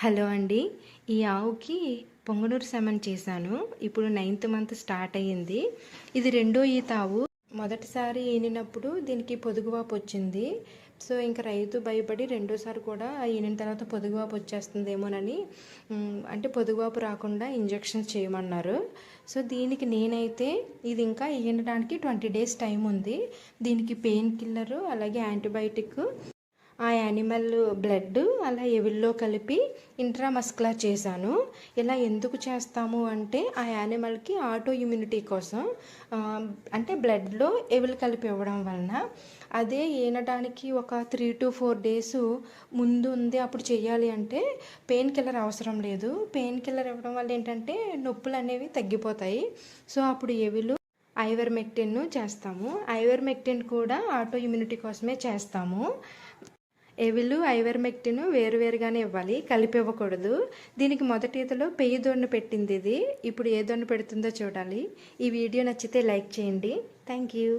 Hello అండి. ఈ ఆవుకి పొంగనూరు సెమన్ చేశాను. ఇప్పుడు 9th మంత్ స్టార్ట్ అయ్యింది. ఇది రెండో ఈత ఆవు. మొదటిసారి ఈనినప్పుడు దీనికి పొదుగువాపు వచ్చింది. సో ఇంకా రైతు భయపడి రెండోసారి కూడా ఈనిన తర్వాత పొదుగువాపు వచ్చేస్తుందేమోనని అంటే పొదుగువాపు రాకుండా ఇంజెక్షన్స్ చేయమన్నారు. సో దీనికి నేనైతే ఇది ఇంకా ఈనడానికి 20 days టైం ఉంది. దీనికి పెయిన్ కిల్లరు అలాగే యాంటీబయాటిక్ ఆ యానిమల్ బ్లడ్ అలా ఎవిల్లో కలిపి ఇంట్రామస్కులర్ చేశాను. ఇలా ఎందుకు చేస్తాము అంటే ఆ యానిమల్కి ఆటో ఇమ్యూనిటీ కోసం, అంటే బ్లడ్లో ఎవిల్ కలిపి ఇవ్వడం వలన. అదే ఈనడానికి ఒక 3 to 4 days ముందు ఉంది అప్పుడు చేయాలి అంటే పెయిన్ కిల్లర్ అవసరం లేదు. పెయిన్ కిల్లర్ ఇవ్వడం వల్ల ఏంటంటే నొప్పులు అనేవి తగ్గిపోతాయి. సో అప్పుడు ఎవిలు ఐవర్మెక్టిన్ చేస్తాము. ఐవర్మెక్టిన్ కూడా ఆటో ఇమ్యూనిటీ కోసమే చేస్తాము. ఎవిలు ఐవర్మెక్టిన్ వేరువేరుగానే ఇవ్వాలి, కలిపి ఇవ్వకూడదు. దీనికి మొదటి ఈతలో పెయ్యి దొన్ను పెట్టింది ఇది. ఇప్పుడు ఏ దొన్ను పెడుతుందో చూడాలి. ఈ వీడియో నచ్చితే లైక్ చేయండి. Thank you.